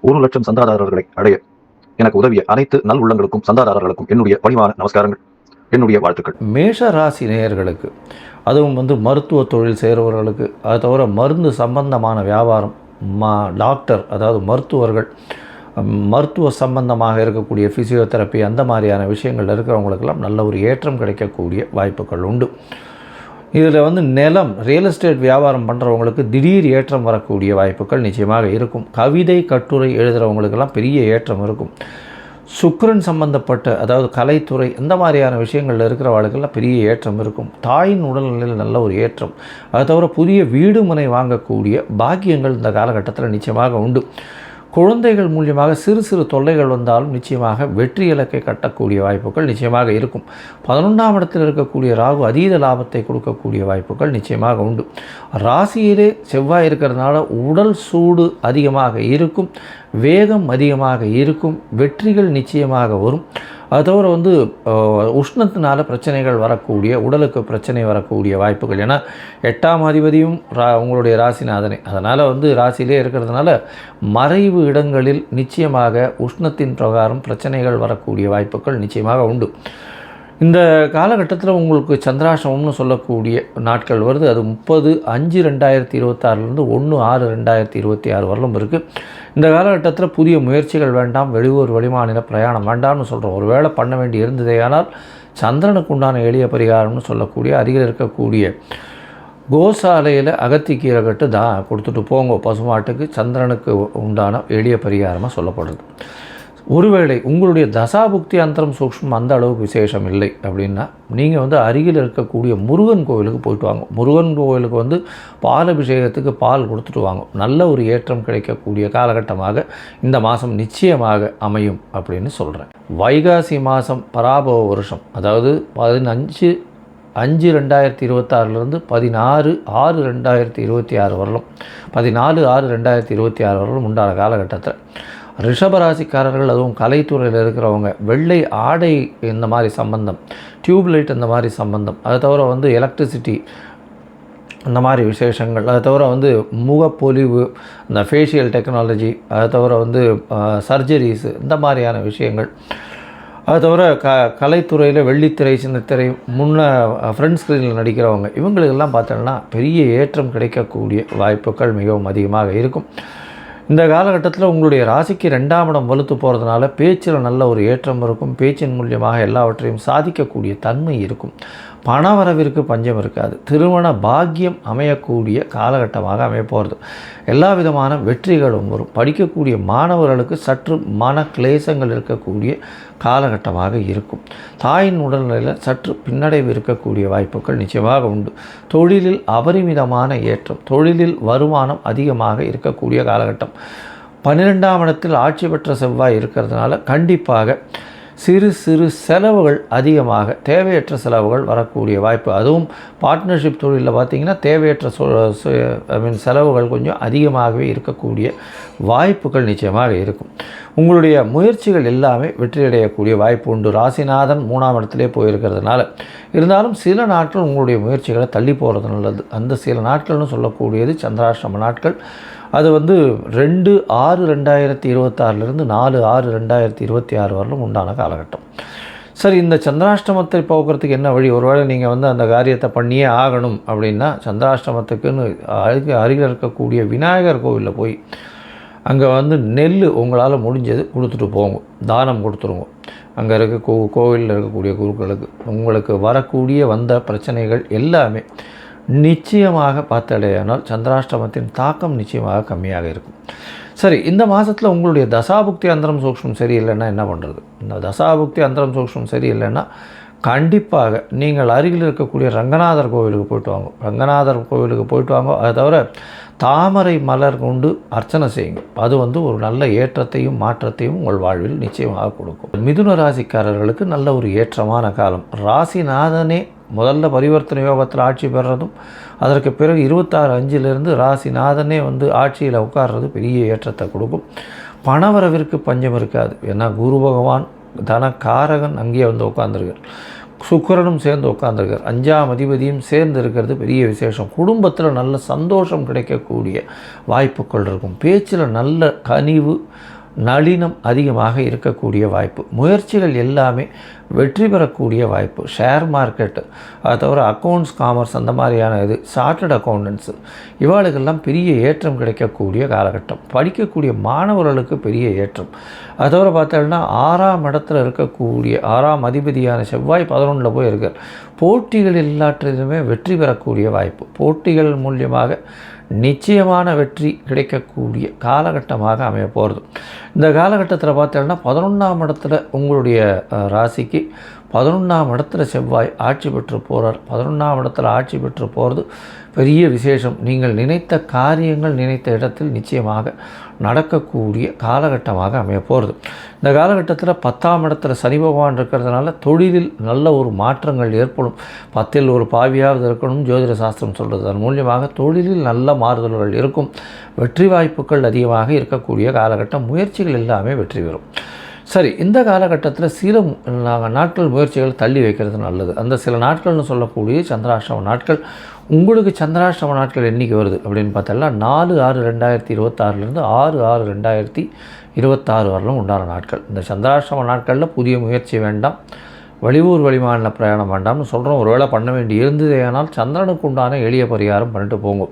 1,00,000 சந்தாதாரர்களை அடைய எனக்கு உதவிய அனைத்து நல் உள்ளங்களுக்கும் சந்தாதாரர்களுக்கும் என்னுடைய பணிவான நமஸ்காரங்கள், என்னுடைய வாழ்த்துக்கள். மேஷ ராசி நேயர்களுக்கு, அதுவும் மருத்துவ தொழில் செய்கிறவர்களுக்கு, அது தவிர மருந்து சம்பந்தமான வியாபாரம், டாக்டர் அதாவது மருத்துவர்கள், மருத்துவ சம்பந்தமாக இருக்கக்கூடிய ஃபிசியோதெரப்பி அந்த மாதிரியான விஷயங்கள் இருக்கிறவங்களுக்கெல்லாம் நல்ல ஒரு ஏற்றம் கிடைக்கக்கூடிய வாய்ப்புகள் உண்டு. இதில் நிலம் ரியல் எஸ்டேட் வியாபாரம் பண்ணுறவங்களுக்கு திடீர் ஏற்றம் வரக்கூடிய வாய்ப்புகள் நிச்சயமாக இருக்கும். கவிதை கட்டுரை எழுதுகிறவங்களுக்கெல்லாம் பெரிய ஏற்றம் இருக்கும். சுக்கிரன் சம்பந்தப்பட்ட அதாவது கலைத்துறை இந்த மாதிரியான விஷயங்களில் இருக்கிறவர்களுக்கெல்லாம் பெரிய ஏற்றம் இருக்கும். தாயின் உடல்நிலையில் நல்ல ஒரு ஏற்றம், அது தவிர புதிய வீடு மனை வாங்கக்கூடிய பாக்கியங்கள் இந்த காலகட்டத்தில் நிச்சயமாக உண்டு. குழந்தைகள் மூலியமாக சிறு சிறு தொல்லைகள் வந்தாலும் நிச்சயமாக வெற்றி இலக்கை கட்டக்கூடிய வாய்ப்புகள் நிச்சயமாக இருக்கும். 11ஆம் இடத்தில் இருக்கக்கூடிய ராகு அதீத லாபத்தை கொடுக்கக்கூடிய வாய்ப்புகள் நிச்சயமாக உண்டு. ராசியிலே செவ்வாய் இருக்கிறதுனால உடல் சூடு அதிகமாக இருக்கும், வேகம் அதிகமாக இருக்கும், வெற்றிகள் நிச்சயமாக வரும். அது தவிர உஷ்ணத்தினால பிரச்சனைகள் வரக்கூடிய, உடலுக்கு பிரச்சனை வரக்கூடிய வாய்ப்புகள். ஏன்னா 8ஆம் அதிபதியும் உங்களுடைய ராசிநாதனே, அதனால் ராசியிலே இருக்கிறதுனால மறைவு இடங்களில் நிச்சயமாக உஷ்ணத்தின் பிரகாரம் பிரச்சனைகள் வரக்கூடிய வாய்ப்புகள் நிச்சயமாக உண்டு. இந்த காலகட்டத்தில் உங்களுக்கு சந்திராஷ்டமம்னு சொல்லக்கூடிய நாட்கள் வருது. அது 30/5/2026 1/6/2026 வரலும் இருக்குது. இந்த காலகட்டத்தில் புதிய முயற்சிகள் வேண்டாம், வெளியூர் வெளிமாநில பிரயாணம் வேண்டாம்னு சொல்கிறோம். ஒரு வேளை பண்ண வேண்டி இருந்ததேயானால் சந்திரனுக்கு உண்டான எளிய பரிகாரம்னு சொல்லக்கூடிய அருகில் இருக்கக்கூடிய கோசாலையில் அகத்திக்கீரை கட்டு கொடுத்துட்டு போங்க பசுமாட்டுக்கு. சந்திரனுக்கு உண்டான எளிய பரிகாரமாக சொல்லப்படுறது. ஒருவேளை உங்களுடைய தசாபுக்தி அந்தரம் சூக்ஷ்மம் அந்த அளவுக்கு விசேஷம் இல்லை அப்படின்னா நீங்கள் அருகில் இருக்கக்கூடிய முருகன் கோவிலுக்கு போயிட்டு வாங்க. முருகன் கோவிலுக்கு பால் அபிஷேகத்துக்கு பால் கொடுத்துட்டு வாங்க. நல்ல ஒரு ஏற்றம் கிடைக்கக்கூடிய காலகட்டமாக இந்த மாதம் நிச்சயமாக அமையும் அப்படின்னு சொல்கிறேன். வைகாசி மாதம் பராபவ வருஷம், அதாவது 15/5/2026 16/6/2026 வரலும் 14/6/2026 வரலும் உண்டான காலகட்டத்தில் ரிஷபராசிக்காரர்கள், அதுவும் கலைத்துறையில் இருக்கிறவங்க, வெள்ளை ஆடை இந்த மாதிரி சம்பந்தம், டியூப்லைட் இந்த மாதிரி சம்பந்தம், அது தவிர எலக்ட்ரிசிட்டி இந்த மாதிரி விசேஷங்கள், அது தவிர முகப்பொலிவு, இந்த ஃபேஷியல் டெக்னாலஜி, அது தவிர சர்ஜரிஸு இந்த மாதிரியான விஷயங்கள், அது தவிர கலைத்துறையில் வெள்ளித்திரை சின்னத்திரை ஃப்ரண்ட் ஸ்க்ரீனில் நடிக்கிறவங்க, இவங்களுக்கெல்லாம் பார்த்தோன்னா பெரிய ஏற்றம் கிடைக்கக்கூடிய வாய்ப்புகள் மிகவும் அதிகமாக இருக்கும். இந்த காலகட்டத்தில் உங்களுடைய ராசிக்கு 2ஆம் இடம் வலுத்து போகிறதுனால பேச்சில் நல்ல ஒரு ஏற்றம் இருக்கும். பேச்சின் மூலியமாக எல்லாவற்றையும் சாதிக்கக்கூடிய தன்மை இருக்கும். பணவரவிற்கு பஞ்சம் இருக்காது. திருமண பாக்கியம் அமையக்கூடிய காலகட்டமாக அமையப்போகிறது. எல்லா விதமான வெற்றிகளும் வரும். படிக்கக்கூடிய மாணவர்களுக்கு சற்று மன கிளேசங்கள் இருக்கக்கூடிய காலகட்டமாக இருக்கும். தாயின் உடல்நிலையில் சற்று பின்னடைவு இருக்கக்கூடிய வாய்ப்புகள் நிச்சயமாக உண்டு. தொழிலில் அபரிமிதமான ஏற்றம், தொழிலில் வருமானம் அதிகமாக இருக்கக்கூடிய காலகட்டம். 12ஆம் இடத்தில் ஆட்சி பெற்ற செவ்வாய் இருக்கிறதுனால கண்டிப்பாக சிறு சிறு செலவுகள் அதிகமாக, தேவையற்ற செலவுகள் வரக்கூடிய வாய்ப்பு. அதுவும் பார்ட்னர்ஷிப் தொழிலில் பார்த்திங்கன்னா தேவையற்ற செலவுகள் கொஞ்சம் அதிகமாகவே இருக்கக்கூடிய வாய்ப்புகள் நிச்சயமாக இருக்கும். உங்களுடைய முயற்சிகள் எல்லாமே வெற்றியடையக்கூடிய வாய்ப்பு உண்டு. ராசிநாதன் 3ஆம் இடத்திலே போயிருக்கிறதுனால இருந்தாலும் சில நாட்கள் உங்களுடைய முயற்சிகளை தள்ளி போகிறது நல்லது. அந்த சில நாட்கள்னு சொல்லக்கூடியது சந்திராஷ்டம நாட்கள். அது 2/6/2026 4/6/2026 வரலும் உண்டான காலகட்டம். சரி, இந்த சந்திராஷ்டமத்தை போக்குறதுக்கு என்ன வழி? ஒருவேளை நீங்கள் அந்த காரியத்தை பண்ணியே ஆகணும் அப்படின்னா சந்திராஷ்டமத்துக்குன்னு அருகில் இருக்கக்கூடிய விநாயகர் கோவிலில் போய் அங்கே நெல் உங்களால் முடிஞ்சது கொடுத்துட்டு போங்க, தானம் கொடுத்துருங்க. அங்கே இருக்க கோவிலில் இருக்கக்கூடிய குருக்களுக்கு உங்களுக்கு வரக்கூடிய வந்த பிரச்சனைகள் எல்லாமே நிச்சயமாக பார்த்தடையானால் சந்திராஷ்டமத்தின் தாக்கம் நிச்சயமாக கம்மியாக இருக்கும். சரி, இந்த மாதத்தில் உங்களுடைய தசாபுக்தி அந்தரம் சூக்ஷ்மம் சரியில்லைன்னா என்ன பண்ணுறது? இந்த தசாபுக்தி அந்தரம் சூக்ஷ்மம் சரியில்லைன்னா கண்டிப்பாக நீங்கள் அருகில் இருக்கக்கூடிய ரங்கநாதர் கோவிலுக்கு போய்ட்டு வாங்க. ரங்கநாதர் கோவிலுக்கு போய்ட்டு வாங்க. அதை தவிர தாமரை மலர் கொண்டு அர்ச்சனை செய்யுங்க. அது ஒரு நல்ல ஏற்றத்தையும் மாற்றத்தையும் உங்கள் வாழ்வில் நிச்சயமாக கொடுக்கும். மிதுன ராசிக்காரர்களுக்கு நல்ல ஒரு ஏற்றமான காலம். ராசிநாதனே முதல்ல பரிவர்த்தனை யோகத்தில் ஆட்சி பெறுறதும், அதற்கு பிறகு 26/5 ராசிநாதனே ஆட்சியில் உட்கார்றது பெரிய ஏற்றத்தை கொடுக்கும். பணவரவிற்கு பஞ்சம் இருக்காது. ஏன்னா குரு பகவான் தனக்காரகன் அங்கேயே உட்கார்ந்துருக்கார். சுக்கிரனும் சேர்ந்து உட்கார்ந்துருக்கார். 5ஆம் அதிபதியும் சேர்ந்து இருக்கிறது பெரிய விசேஷம். குடும்பத்தில் நல்ல சந்தோஷம் கிடைக்கக்கூடிய வாய்ப்புகள் இருக்கும். பேச்சில் நல்ல கனிவு, நளினம் அதிகமாக இருக்கக்கூடிய வாய்ப்பு. முயற்சிகள் எல்லாமே வெற்றி பெறக்கூடிய வாய்ப்பு. ஷேர் மார்க்கெட்டு, அதை தவிர அக்கௌண்ட்ஸ், காமர்ஸ், அந்த மாதிரியான இது, சார்ட்டர்ட் அக்கௌண்டன்ஸு, இவாளுக்கெல்லாம் பெரிய ஏற்றம் கிடைக்கக்கூடிய காலகட்டம். படிக்கக்கூடிய மாணவர்களுக்கு பெரிய ஏற்றம். அதை தவிர பார்த்தோம்னா 6ஆம் இடத்துல இருக்கக்கூடிய 6ஆம் அதிபதியான செவ்வாய் 11ல் போய் இருக்கார். போட்டிகள் எல்லாற்றிலுமே வெற்றி பெறக்கூடிய வாய்ப்பு. போட்டிகள் மூலியமாக நிச்சயமான வெற்றி கிடைக்கக்கூடிய காலகட்டமாக அமைய போகிறது. இந்த காலகட்டத்தில் பார்த்தோம்னா 11ஆம் இடத்துல உங்களுடைய ராசிக்கு 11ஆம் இடத்துல செவ்வாய் ஆட்சி பெற்று போகிறார். 11ஆம் இடத்துல ஆட்சி பெற்று போகிறது பெரிய விசேஷம். நீங்கள் நினைத்த காரியங்கள் நினைத்த இடத்தில் நிச்சயமாக நடக்கக்கூடிய காலகட்டமாக அமைய போகிறது. இந்த காலகட்டத்தில் 10ஆம் இடத்துல சனி பகவான் இருக்கிறதுனால தொழிலில் நல்ல ஒரு மாற்றங்கள் ஏற்படும். 10ல் ஒரு பாவியாவது இருக்கணும் ஜோதிட சாஸ்திரம் சொல்கிறது. அதன் மூலியமாக தொழிலில் நல்ல மாறுதல்கள் இருக்கும். வெற்றி வாய்ப்புகள் அதிகமாக இருக்கக்கூடிய காலகட்டம். முயற்சிகள் எல்லாமே வெற்றி பெறும். சரி, இந்த காலகட்டத்தில் சில நாட்கள் முயற்சிகள் தள்ளி வைக்கிறது நல்லது. அந்த சில நாட்கள்னு சொல்லக்கூடிய சந்திராஷ்டம நாட்கள். உங்களுக்கு சந்திராஷ்டம நாட்கள் என்றைக்கு வருது அப்படின்னு பார்த்தோம்னா 4/6/2026 6/6/2026 வரலும் உண்டான நாட்கள். இந்த சந்திராஷ்டம நாட்களில் புதிய முயற்சி வேண்டாம், வெளியூர் வெளிமாநில பிரயாணம் வேண்டாம்னு சொல்கிறோம். ஒருவேளை பண்ண வேண்டி இருந்ததே ஆனால் சந்திரனுக்கு உண்டான எளிய பரிகாரம் பண்ணிட்டு போங்க.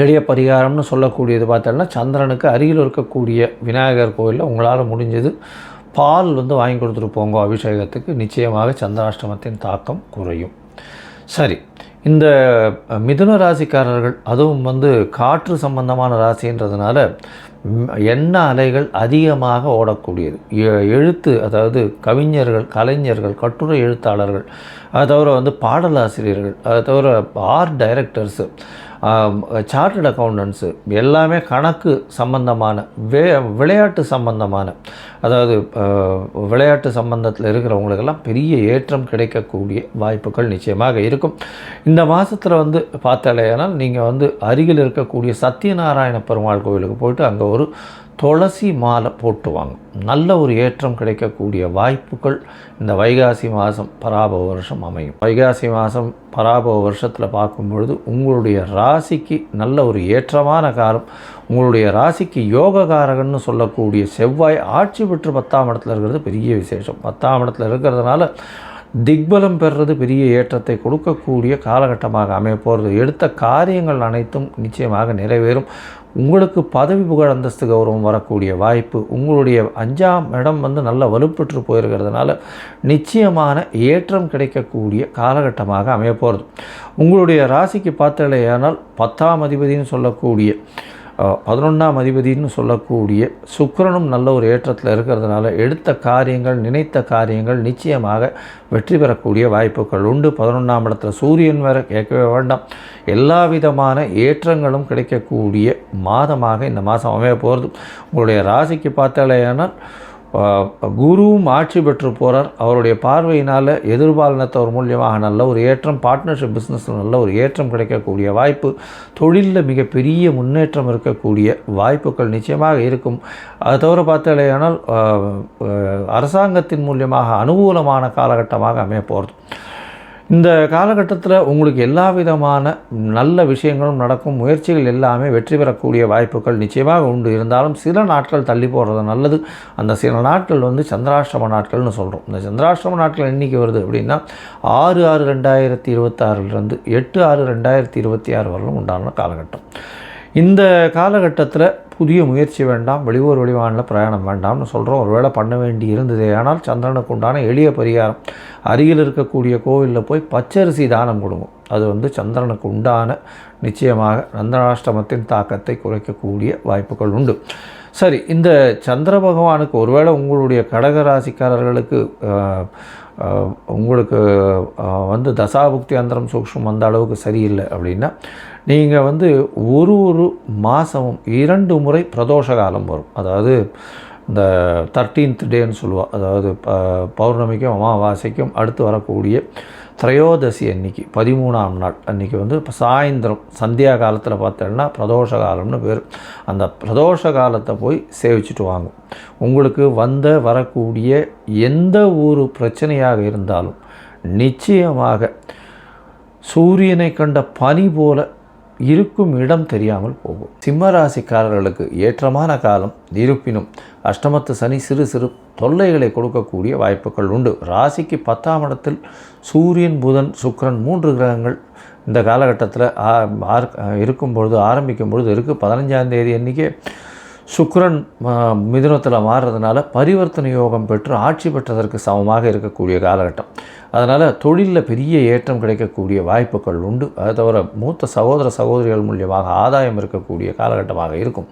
எளிய பரிகாரம்னு சொல்லக்கூடியது பார்த்தோம்னா சந்திரனுக்கு அருகில் இருக்கக்கூடிய விநாயகர் கோயிலில் உங்களால் முடிஞ்சது பால் வாங்கி கொடுத்துட்டு போங்க அபிஷேகத்துக்கு. நிச்சயமாக சந்திராஷ்டமத்தின் தாக்கம் குறையும். சரி, இந்த மிதுன ராசிக்காரர்கள், அதுவும் காற்று சம்பந்தமான ராசின்றதுனால எண்ண அலைகள் அதிகமாக ஓடக்கூடியது. எழுத்து, அதாவது கவிஞர்கள், கலைஞர்கள், கட்டுரை எழுத்தாளர்கள், அதை தவிர பாடலாசிரியர்கள், அதை தவிர ஆர்ட் டைரக்டர்ஸு, சார்ட்டர்ட் அக்கௌண்டன்ஸு, எல்லாமே கணக்கு சம்பந்தமான விளையாட்டு சம்பந்தமான, அதாவது விளையாட்டு சம்பந்தத்தில் இருக்கிறவங்களுக்கெல்லாம் பெரிய ஏற்றம் கிடைக்கக்கூடிய வாய்ப்புகள் நிச்சயமாக இருக்கும். இந்த மாதத்தில் பார்த்தாலேயானால் நீங்கள் அருகில் இருக்கக்கூடிய சத்யநாராயண பெருமாள் கோவிலுக்கு போயிட்டு அங்கே ஒரு துளசி மாலை போட்டு வாங்க. நல்ல ஒரு ஏற்றம் கிடைக்கக்கூடிய வாய்ப்புகள் இந்த வைகாசி மாதம் பராபவ வருஷம் அமையும். வைகாசி மாதம் பராபவ வருஷத்தில் பார்க்கும் பொழுது உங்களுடைய ராசிக்கு நல்ல ஒரு ஏற்றமான காலம். உங்களுடைய ராசிக்கு யோககாரகன்னு சொல்லக்கூடிய செவ்வாய் ஆட்சி பெற்று 10ஆம் இடத்துல இருக்கிறது பெரிய விசேஷம். 10ஆம் இடத்துல இருக்கிறதுனால திக்பலம் பெறுறது பெரிய ஏற்றத்தை கொடுக்கக்கூடிய காலகட்டமாக அமைய போகிறது. எடுத்த காரியங்கள் அனைத்தும் நிச்சயமாக நிறைவேறும். உங்களுக்கு பதவி புகழ் அந்தஸ்து கௌரவம் வரக்கூடிய வாய்ப்பு. உங்களுடைய 5ஆம் இடம் நல்ல வலுப்பெற்று போயிருக்கிறதுனால நிச்சயமான ஏற்றம் கிடைக்கக்கூடிய காலகட்டமாக அமைய போகிறது. உங்களுடைய ராசிக்கு பார்த்தலையானால் 10ஆம் அதிபதினு சொல்லக்கூடிய 11ஆம் அதிபதினு சொல்லக்கூடிய சுக்கிரனும் நல்ல ஒரு ஏற்றத்தில் இருக்கிறதுனால எடுத்த காரியங்கள் நினைத்த காரியங்கள் நிச்சயமாக வெற்றி பெறக்கூடிய வாய்ப்புகள் உண்டு. 11ஆம் இடத்துல சூரியன் வேறு கேட்கவே வேண்டாம். எல்லா விதமான ஏற்றங்களும் கிடைக்கக்கூடிய மாதமாக இந்த மாதம் அமைய போகிறது. உங்களுடைய ராசிக்கு பார்த்தாலேயானால் குருவும் ஆட்சி பெற்று போகிறார். அவருடைய பார்வையினால் எதிர்பாலினத்தவர் மூலியமாக நல்ல ஒரு ஏற்றம், பார்ட்னர்ஷிப் பிஸ்னஸில் நல்ல ஒரு ஏற்றம் கிடைக்கக்கூடிய வாய்ப்பு, தொழிலில் மிகப்பெரிய முன்னேற்றம் இருக்கக்கூடிய வாய்ப்புகள் நிச்சயமாக இருக்கும். அது தவிர பார்த்தாலேயானால் அரசாங்கத்தின் மூலியமாக அனுகூலமான காலகட்டமாக அமைய போகிறது. இந்த காலகட்டத்தில் உங்களுக்கு எல்லா விதமான நல்ல விஷயங்களும் நடக்கும். முயற்சிகள் எல்லாமே வெற்றி பெறக்கூடிய வாய்ப்புகள் நிச்சயமாக உண்டு. இருந்தாலும் சில நாட்கள் தள்ளி போகிறது நல்லது. அந்த சில நாட்கள் சந்திராஷ்டம நாட்கள்னு சொல்கிறோம். இந்த சந்திராஷ்டம நாட்கள் என்றைக்கு வருது அப்படின்னா 6/6/2026 8/6/2026 வரலும் உண்டான காலகட்டம். இந்த காலகட்டத்தில் புதிய முயற்சி வேண்டாம், வெளியூர் வெளிமாநில பிரயாணம் வேண்டாம்னு சொல்கிறோம். ஒருவேளை பண்ண வேண்டி இருந்ததே ஆனால் சந்திரனுக்கு உண்டான எளிய பரிகாரம், அருகில் இருக்கக்கூடிய கோவிலில் போய் பச்சரிசி தானம் கொடுங்க. அது சந்திரனுக்கு உண்டான நிச்சயமாக சந்திராஷ்டமத்தின் தாக்கத்தை குறைக்கக்கூடிய வாய்ப்புகள் உண்டு. சரி, இந்த சந்திர பகவானுக்கு ஒருவேளை உங்களுடைய கடகராசிக்காரர்களுக்கு உங்களுக்கு தசாபுக்தி அந்தரம் சூக்ஷ்மம் அந்த அளவுக்கு சரியில்லை அப்படின்னா நீங்கள் ஒரு மாதமும் 2 முறை பிரதோஷ காலம் வரும். அதாவது இந்த 13th டேன்னு சொல்லுவாள். அதாவது பௌர்ணமிக்கும் அமாவாசைக்கும் அடுத்து வரக்கூடிய திரையோதசி அன்னைக்கு 13ஆம் நாள் அன்றைக்கி சாயந்தரம் சந்தியா காலத்தில் பார்த்தோன்னா பிரதோஷ காலம்னு பேர். அந்த பிரதோஷ காலத்தை போய் சேவிச்சுட்டு வாங்க. உங்களுக்கு வரக்கூடிய எந்த ஒரு பிரச்சனையாக இருந்தாலும் நிச்சயமாக சூரியனை கண்ட பனி போல இருக்கும் இடம் தெரியாமல் போகும். சிம்ம ராசிக்காரர்களுக்கு ஏற்றமான காலம் இருப்பினும் அஷ்டமத்து சனி சிறு சிறு தொல்லைகளை கொடுக்கக்கூடிய வாய்ப்புகள் உண்டு. ராசிக்கு 10ஆம் இடத்தில் சூரியன், புதன், சுக்கிரன் 3 கிரகங்கள் இந்த காலகட்டத்தில் இருக்கும்பொழுது ஆரம்பிக்கும் பொழுது இருக்குது. 15ஆம் தேதி அன்றைக்கி சுக்கிரன் மிதுனத்தில் மாறுறதுனால பரிவர்த்தனை யோகம் பெற்று ஆட்சி பெற்றதற்கு சமமாக இருக்கக்கூடிய காலகட்டம். அதனால் தொழிலில் பெரிய ஏற்றம் கிடைக்கக்கூடிய வாய்ப்புகள் உண்டு. அதை தவிர மூத்த சகோதர சகோதரிகள் மூலியமாக ஆதாயம் இருக்கக்கூடிய காலகட்டமாக இருக்கும்.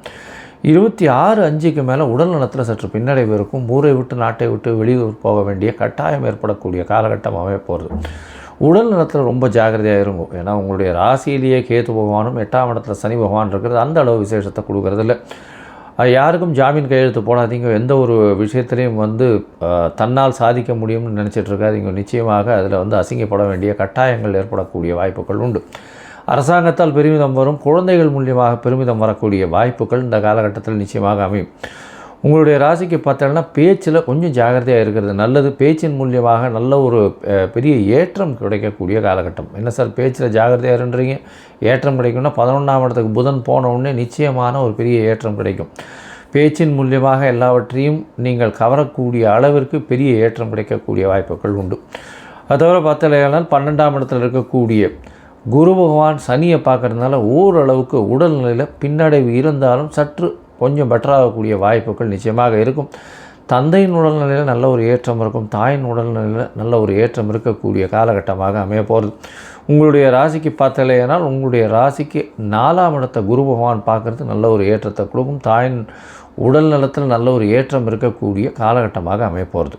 26/5க்கு மேலே உடல் நலத்தில் சற்று பின்னடைவு இருக்கும். ஊரை விட்டு நாட்டை விட்டு வெளியூர் போக வேண்டிய கட்டாயம் ஏற்படக்கூடிய காலகட்டம் அமையப்போகிறது. உடல் நலத்தில் ரொம்ப ஜாக்கிரதையாக இருக்கும். ஏன்னா உங்களுடைய ராசியிலேயே கேது பகவானும் 8ஆம் இடத்துல சனி பகவான் இருக்கிறது அந்த அளவு விசேஷத்தை கொடுக்கறதில்ல. யாருக்கும் ஜாமீன் கையெழுத்து போடாதீங்க. எந்த ஒரு விஷயத்துலையும் தன்னால் சாதிக்க முடியும்னு நினச்சிட்டு இருக்காதீங்க. நிச்சயமாக அதில் அசிங்கப்பட வேண்டிய கட்டாயங்கள் ஏற்படக்கூடிய வாய்ப்புகள் உண்டு. அரசாங்கத்தால் பெருமிதம் வரும். குழந்தைகள் மூலியமாக பெருமிதம் வரக்கூடிய வாய்ப்புகள் இந்த காலகட்டத்தில் நிச்சயமாக அமையும். உங்களுடைய ராசிக்கு பார்த்தோன்னா பேச்சில் கொஞ்சம் ஜாகிரதையாக இருக்கிறது நல்லது. பேச்சின் மூலியமாக நல்ல ஒரு பெரிய ஏற்றம் கிடைக்கக்கூடிய காலகட்டம். என்ன சார் பேச்சில் ஜாகிரதையாக இருன்றீங்க, ஏற்றம் கிடைக்கும்னா 11ஆம் இடத்துக்கு புதன் போன உடனே நிச்சயமான ஒரு பெரிய ஏற்றம் கிடைக்கும். பேச்சின் மூலியமாக எல்லாவற்றையும் நீங்கள் கவரக்கூடிய அளவிற்கு பெரிய ஏற்றம் கிடைக்கக்கூடிய வாய்ப்புகள் உண்டு. அது தவிர பார்த்தலையானால் 12ஆம் இடத்தில் இருக்கக்கூடிய குரு பகவான் சனியை பார்க்கறதுனால ஓரளவுக்கு உடல்நிலையில் பின்னடைவு இருந்தாலும் சற்று கொஞ்சம் பெட்டராகக்கூடிய வாய்ப்புகள் நிச்சயமாக இருக்கும். தந்தையின் உடல்நிலையில் நல்ல ஒரு ஏற்றம் இருக்கும். தாயின் உடல்நிலையில் நல்ல ஒரு ஏற்றம் இருக்கக்கூடிய காலகட்டமாக அமைய போகிறது. உங்களுடைய ராசிக்கு பார்த்தலையானால் உங்களுடைய ராசிக்கு 4ஆம் இடத்தை குரு பகவான் பார்க்குறது நல்ல ஒரு ஏற்றத்தை கொடுக்கும். தாயின் உடல் நலத்தில் நல்ல ஒரு ஏற்றம் இருக்கக்கூடிய காலகட்டமாக அமைய போகிறது.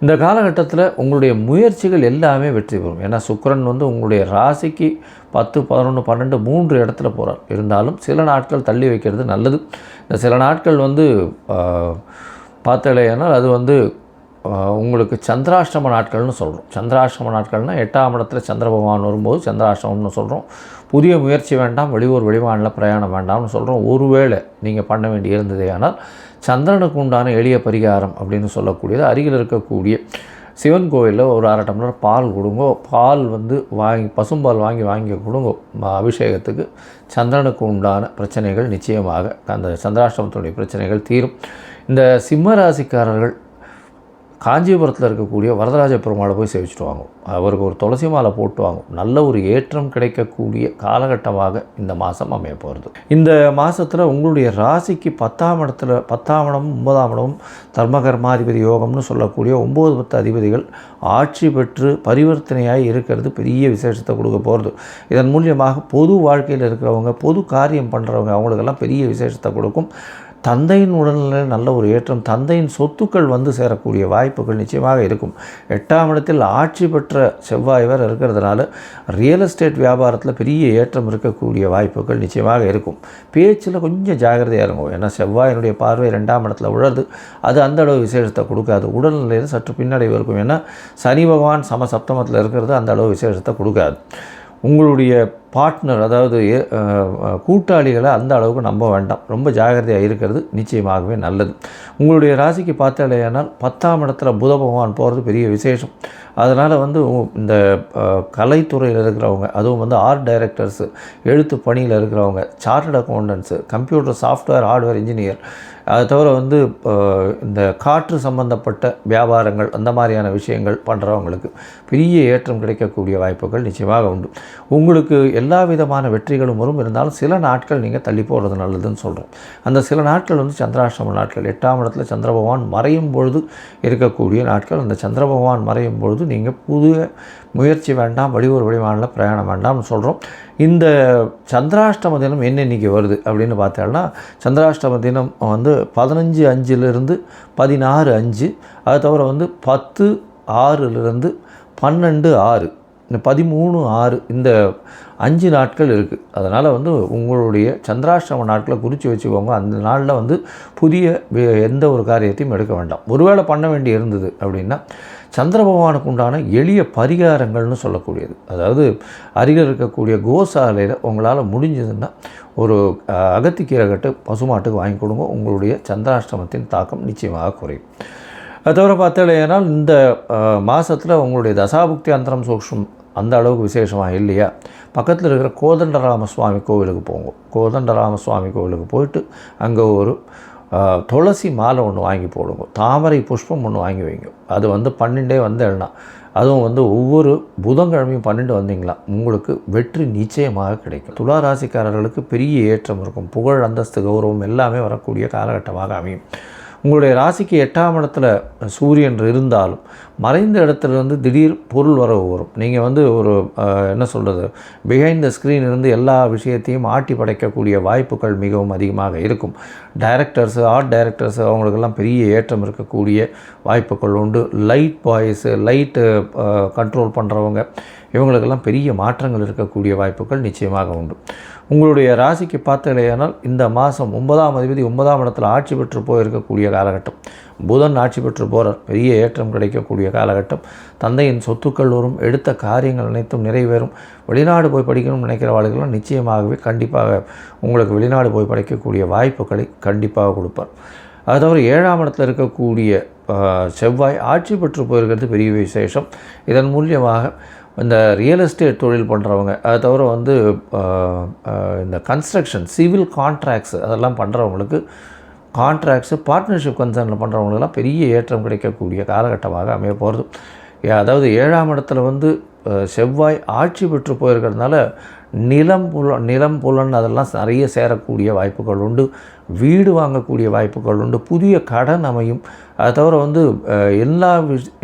இந்த காலகட்டத்தில் உங்களுடைய முயற்சிகள் எல்லாமே வெற்றி பெறும். ஏன்னா சுக்கிரன் உங்களுடைய ராசிக்கு 10, 11, 12 3 இடத்துல போகிறார். இருந்தாலும் சில நாட்கள் தள்ளி வைக்கிறது நல்லது. இந்த சில நாட்கள் பார்த்தலையானால் அது உங்களுக்கு சந்திராஷ்டம நாட்கள்னு சொல்கிறோம். சந்திராஷ்டம நாட்கள்னால் 8ஆம் இடத்துல சந்திர பகவான் வரும்போது சந்திராஷ்டமம்னு சொல்கிறோம். புதிய முயற்சி வேண்டாம், வெளியூர் வெளிமாநில பிரயாணம் வேண்டாம்னு சொல்கிறோம். ஒருவேளை நீங்கள் பண்ண வேண்டி இருந்ததே ஆனால் சந்திரனுக்கு உண்டான எளிய பரிகாரம் அப்படின்னு சொல்லக்கூடியது அருகில் இருக்கக்கூடிய சிவன் கோயிலில் ஒரு 1/2 டம்ளர் பால் கொடுங்கோ. பால் வாங்கி பசும்பால் வாங்கி கொடுங்கோ. அபிஷேகத்துக்கு சந்திரனுக்கு உண்டான பிரச்சனைகள் நிச்சயமாக அந்த சந்திராஷ்டமத்தினுடைய பிரச்சனைகள் தீரும். இந்த சிம்ம ராசிக்காரர்கள் காஞ்சிபுரத்தில் இருக்கக்கூடிய வரதராஜ பெருமாளை போய் சேவிச்சுட்டு வாங்க. அவருக்கு ஒரு துளசி மாலை போட்டு வாங்க. நல்ல ஒரு ஏற்றம் கிடைக்கக்கூடிய காலகட்டமாக இந்த மாதம் அமைய போகிறது. இந்த மாதத்தில் உங்களுடைய ராசிக்கு 10ஆம் இடத்துல 10ஆம் இடமும் 9ஆம் இடமும் தர்மகர்மாதிபதி யோகம்னு சொல்லக்கூடிய 9, 10 அதிபதிகள் ஆட்சி பெற்று பரிவர்த்தனையாகி இருக்கிறது பெரிய விசேஷத்தை கொடுக்க போகிறது. இதன் மூலியமாக பொது வாழ்க்கையில் இருக்கிறவங்க, பொது காரியம் பண்ணுறவங்க அவங்களுக்கெல்லாம் பெரிய விசேஷத்தை கொடுக்கும். தந்தையின் உடல்நிலையில் நல்ல ஒரு ஏற்றம், தந்தையின் சொத்துக்கள் சேரக்கூடிய வாய்ப்புகள் நிச்சயமாக இருக்கும். 8ஆம் இடத்தில் ஆட்சி பெற்ற செவ்வாய் வேறு இருக்கிறதுனால ரியல் எஸ்டேட் வியாபாரத்தில் பெரிய ஏற்றம் இருக்கக்கூடிய வாய்ப்புகள் நிச்சயமாக இருக்கும். பேச்சில் கொஞ்சம் ஜாகிரதையாக இருக்கும். ஏன்னா செவ்வாயினுடைய பார்வை 2ஆம் இடத்துல விழுது. அது அந்த அளவு விசேஷத்தை கொடுக்காது. உடல்நிலையில் சற்று பின்னடைவு இருக்கும். ஏன்னா சனி பகவான் சப்தமத்தில் இருக்கிறது அந்த அளவு விசேஷத்தை கொடுக்காது. உங்களுடைய பார்ட்னர் அதாவது கூட்டாளிகளை அந்த அளவுக்கு நம்ப வேண்டாம். ரொம்ப ஜாகிரதையாக இருக்கிறது நிச்சயமாகவே நல்லது. உங்களுடைய ராசிக்கு பார்த்தாலேயானால் 10ஆம் இடத்துல புத பகவான் போகிறது பெரிய விசேஷம். அதனால் இந்த கலைத்துறையில் இருக்கிறவங்க, அதுவும் ஆர்ட் டைரக்டர்ஸு, எழுத்து பணியில் இருக்கிறவங்க, chartered accountants, computer software hardware engineer, அது தவிர இந்த காற்று சம்பந்தப்பட்ட வியாபாரங்கள் அந்த மாதிரியான விஷயங்கள் பண்ணுறவங்களுக்கு பெரிய ஏற்றம் கிடைக்கக்கூடிய வாய்ப்புகள் நிச்சயமாக உண்டு. உங்களுக்கு எல்லா விதமான வெற்றிகளும் வரும். இருந்தாலும் சில நாட்கள் நீங்கள் தள்ளி போடுறது நல்லதுன்னு சொல்கிறோம். அந்த சில நாட்கள் சந்திராஷ்டம நாட்கள். 8ஆம் இடத்துல சந்திர பகவான் மறையும் பொழுது இருக்கக்கூடிய நாட்கள். அந்த சந்திர பகவான் மறையும் பொழுது நீங்கள் புதிய முயற்சி வேண்டாம், வெளியூர் வெளிமாநில பிரயாணம் வேண்டாம்னு சொல்கிறோம். இந்த சந்திராஷ்டம தினம் என்னென்னைக்கு வருது அப்படின்னு பார்த்தோம்னா சந்திராஷ்டம தினம் 15/5 16/5, அது தவிர 10/6 12/6, இந்த 13/6 இந்த 5 நாட்கள் இருக்குது. அதனால் உங்களுடைய சந்திராஷ்டம நாட்களை குறித்து வச்சுக்கோங்க. அந்த நாளில் புதிய எந்த ஒரு காரியத்தையும் எடுக்க வேண்டாம். ஒருவேளை பண்ண வேண்டி இருந்தது அப்படின்னா சந்திர பகவானுக்கு உண்டான எளிய பரிகாரங்கள்னு சொல்லக்கூடியது, அதாவது அருகில் இருக்கக்கூடிய கோசாலையில் உங்களால் முடிஞ்சதுன்னா ஒரு அகத்திக்கீரை கட்டு பசுமாட்டுக்கு வாங்கி கொடுங்க. உங்களுடைய சந்திராஷ்டமத்தின் தாக்கம் நிச்சயமாக குறையும். அது தவிர பார்த்தாலேனால் இந்த மாதத்தில் உங்களுடைய தசாபுக்தி அந்தரம் சூக்ஷ்மம் அந்த அளவுக்கு விசேஷமாக இல்லையா, பக்கத்தில் இருக்கிற கோதண்டராம சுவாமி கோவிலுக்கு போங்க. கோதண்டராம சுவாமி கோவிலுக்கு போயிட்டு அங்கே ஒரு துளசி மாலை ஒன்று வாங்கி போடுங்க, தாமரை புஷ்பம் ஒன்று வாங்கி வைங்க. அது வந்து 12 வந்தேன்னா, அதுவும் வந்து ஒவ்வொரு புதன்கிழமையும் 12 வந்தீங்களா உங்களுக்கு வெற்றி நிச்சயமாக கிடைக்கும். துலா ராசிக்காரர்களுக்கு பெரிய ஏற்றம் இருக்கும். புகழ், அந்தஸ்து, கௌரவம் எல்லாமே வரக்கூடிய காலகட்டமாக அமையும். உங்களுடைய ராசிக்கு 8ஆம் இடத்துல சூரியன் இருந்தாலும் மறைந்த இடத்துலேருந்து திடீர் பொருள் வரவு வரும். நீங்கள் வந்து ஒரு என்ன சொல்கிறது, பிஹைண்ட் த ஸ்க்ரீன் இருந்து எல்லா விஷயத்தையும் ஆட்டி படைக்கக்கூடிய வாய்ப்புகள் மிகவும் அதிகமாக இருக்கும். டைரக்டர்ஸு, ஆர்ட் டைரக்டர்ஸு அவங்களுக்கெல்லாம் பெரிய ஏற்றம் இருக்கக்கூடிய வாய்ப்புகள் உண்டு. லைட் பாய்ஸு, லைட்டு கண்ட்ரோல் பண்ணுறவங்க இவங்களுக்கெல்லாம் பெரிய மாற்றங்கள் இருக்கக்கூடிய வாய்ப்புகள் நிச்சயமாக உண்டு. உங்களுடைய ராசிக்கு பார்த்தீங்களேயானால் இந்த மாதம் 9ஆம் அதிபதி 9ஆம் இடத்துல ஆட்சி பெற்று போயிருக்கக்கூடிய காலகட்டம். புதன் ஆட்சி பெற்று போகிறார். பெரிய ஏற்றம் கிடைக்கக்கூடிய காலகட்டம். தந்தையின் சொத்துக்கள் வரும். எடுத்த காரியங்கள் அனைத்தும் நிறைவேறும். வெளிநாடு போய் படிக்கணும்னு நினைக்கிறவர்களுக்கெல்லாம் நிச்சயமாகவே கண்டிப்பாக உங்களுக்கு வெளிநாடு போய் படிக்கக்கூடிய வாய்ப்புகளை கண்டிப்பாக கொடுப்பார். அது தவிர 7ஆம் இடத்துல இருக்கக்கூடிய செவ்வாய் ஆட்சி பெற்று போயிருக்கிறது பெரிய விசேஷம். இதன் மூலியமாக இந்த ரியல் எஸ்டேட் தொழில் பண்ணுறவங்க, அதை தவிர வந்து இந்த கன்ஸ்ட்ரக்ஷன், சிவில் கான்ட்ராக்ட்ஸ் அதெல்லாம் பண்ணுறவங்களுக்கு, கான்ட்ராக்ட்ஸு, பார்ட்னர்ஷிப் கன்சர்னில் பண்ணுறவங்களுக்கெல்லாம் பெரிய ஏற்றம் கிடைக்கக்கூடிய காலகட்டமாக அமைய போகிறது. அதாவது 7ஆம் இடத்துல வந்து செவ்வாய் ஆட்சி பெற்று போயிருக்கிறதுனால நிலம் புலன் அதெல்லாம் நிறைய சேரக்கூடிய வாய்ப்புகள் உண்டு. வீடு வாங்கக்கூடிய வாய்ப்புகள் உண்டு. புதிய கடன் அமையும். அதை தவிர வந்து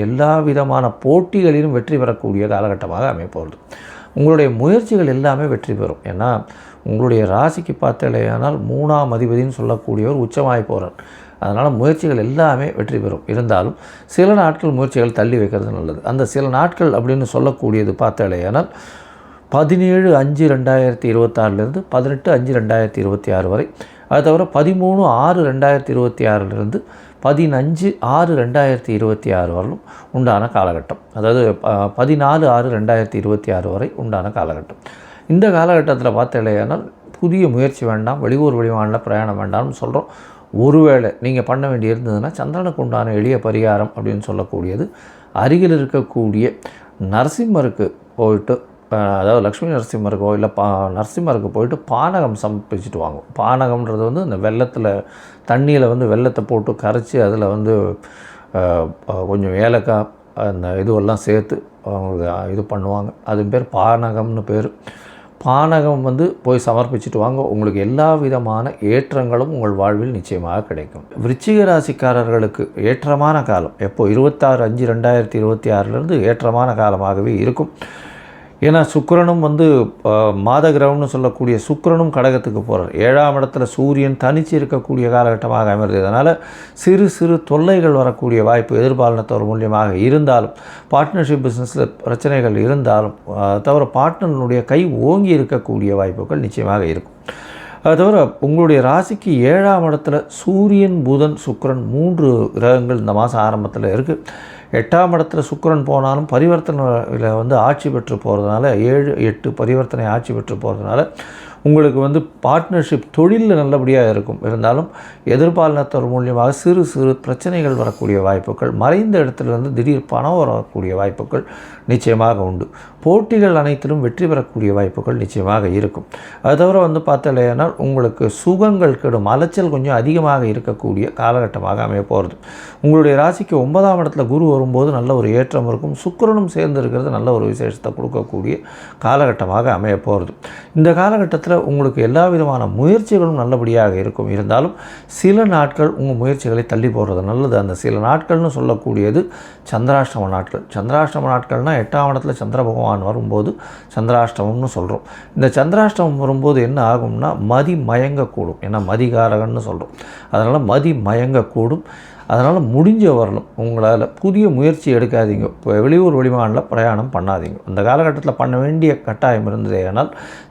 எல்லா விதமான போட்டிகளிலும் வெற்றி பெறக்கூடிய காலகட்டமாக அமையப்போகிறது. உங்களுடைய முயற்சிகள் எல்லாமே வெற்றி பெறும். ஏன்னா உங்களுடைய ராசிக்கு பார்த்தலையானால் 3ஆம் அதிபதினு சொல்லக்கூடியவர் உச்சமாகி போகிறார். அதனால் முயற்சிகள் எல்லாமே வெற்றி பெறும். இருந்தாலும் சில நாட்கள் முயற்சிகள் தள்ளி வைக்கிறது நல்லது. அந்த சில நாட்கள் அப்படின்னு சொல்லக்கூடியது பார்த்தலையானால் 17/5/2026 18/5/2026 வரை. அது தவிர 13/6/2026 15/6/2026 வரலும் உண்டான காலகட்டம். அதாவது 14/6/2026 வரை உண்டான காலகட்டம். இந்த காலகட்டத்தில் பார்த்தலையானால் புதிய முயற்சி வேண்டாம், வெளியூர் வெளிமாநில பிரயாணம் வேண்டாம்னு சொல்கிறோம். ஒருவேளை நீங்கள் பண்ண வேண்டி இருந்ததுன்னா சந்திரனுக்கு உண்டான எளிய பரிகாரம் அப்படின்னு சொல்லக்கூடியது அருகில் இருக்கக்கூடிய நரசிம்மருக்கு போயிட்டு, அதாவது லக்ஷ்மி நரசிம்மருக்கோ இல்லை நரசிம்மருக்கு போயிட்டு பானகம் சமர்ப்பிச்சுட்டு வாங்கும். பானகம்ன்றது வந்து இந்த வெள்ளத்தில், தண்ணியில் வந்து வெள்ளத்தை போட்டு கரைச்சி அதில் வந்து கொஞ்சம் ஏலக்காய் அந்த இதுவெல்லாம் சேர்த்து அவங்களுக்கு இது பண்ணுவாங்க. அது பேர் பானகம்னு பேர். பானகம் வந்து போய் சமர்ப்பிச்சுட்டு வாங்க. உங்களுக்கு எல்லா விதமான ஏற்றங்களும் உங்கள் வாழ்வில் நிச்சயமாக கிடைக்கும். விருச்சிக ராசிக்காரர்களுக்கு ஏற்றமான காலம் எப்போ 26/5/2026 ஏற்றமான காலமாகவே இருக்கும். ஏன்னா சுக்கிரனும் வந்து மாத கிரகம்னு சொல்லக்கூடிய சுக்கிரனும் கடகத்துக்கு போகிறார். 7ஆம் இடத்துல சூரியன் தனிச்சு இருக்கக்கூடிய காலகட்டமாக அமைகிறது. அதனால் சிறு சிறு தொல்லைகள் வரக்கூடிய வாய்ப்பு எதிர்பாலினத்தவர் மூலியமாக இருந்தாலும், பார்ட்னர்ஷிப் பிஸ்னஸில் பிரச்சனைகள் இருந்தாலும், தவிர பார்ட்னருடைய கை ஓங்கி இருக்கக்கூடிய வாய்ப்புகள் நிச்சயமாக இருக்கும். அது தவிர உங்களுடைய ராசிக்கு 7ஆம் இடத்துல சூரியன், புதன், சுக்கிரன் 3 கிரகங்கள் இந்த மாதம் ஆரம்பத்தில் இருக்குது. 8ஆம் இடத்துல சுக்கிரன் போனாலும் பரிவர்த்தனையில் வந்து ஆட்சி பெற்று போகிறதுனால 7, 8 பரிவர்த்தனை ஆட்சி பெற்று போகிறதுனால உங்களுக்கு வந்து பார்ட்னர்ஷிப் தொழிலில் நல்லபடியாக இருக்கும். இருந்தாலும் எதிர்பாலினத்தவர் மூலியமாக சிறு சிறு பிரச்சனைகள் வரக்கூடிய வாய்ப்புகள், மறைந்த இடத்துலேருந்து திடீர் பணம் வரக்கூடிய வாய்ப்புகள் நிச்சயமாக உண்டு. போட்டிகள் அனைத்திலும் வெற்றி பெறக்கூடிய வாய்ப்புகள் நிச்சயமாக இருக்கும். அது தவிர வந்து பார்த்தலையானால் உங்களுக்கு சுகங்கள் கெடும், அலைச்சல் கொஞ்சம் அதிகமாக இருக்கக்கூடிய காலகட்டமாக அமைய போகிறது. உங்களுடைய ராசிக்கு 9ஆம் இடத்துல குரு வரும்போது நல்ல ஒரு ஏற்றம் இருக்கும். சுக்கிரனும் சேர்ந்து இருக்கிறது நல்ல ஒரு விசேஷத்தை கொடுக்கக்கூடிய காலகட்டமாக அமைய போகிறது. இந்த காலகட்டத்தில் உங்களுக்கு எல்லா விதமான முயற்சிகளும் நல்லபடியாக இருக்கும். இருந்தாலும் சில நாட்கள் உங்கள் முயற்சிகளை தள்ளி போடுறது நல்லது. அந்த சில நாட்கள்னு சொல்லக்கூடியது சந்திராஷ்டம நாட்கள். சந்திராஷ்டம நாட்கள்னால் 8ஆம் இடத்துல சந்திர பகவான் வரும்போது சந்திராஷ்டமம்னு சொல்கிறோம். இந்த சந்திராஷ்டமம் வரும்போது என்ன ஆகும்னா மதி மயங்கக்கூடும். ஏன்னா மதிகாரகன்னு சொல்கிறோம். அதனால் மதி மயங்கக்கூடும். அதனால் முடிஞ்ச வரலும் உங்களால் புதிய முயற்சி எடுக்காதீங்க. இப்போ வெளியூர் வெளிமாநில பிரயாணம் பண்ணாதீங்க. அந்த காலகட்டத்தில் பண்ண வேண்டிய கட்டாயம் இருந்ததே. ஆனால்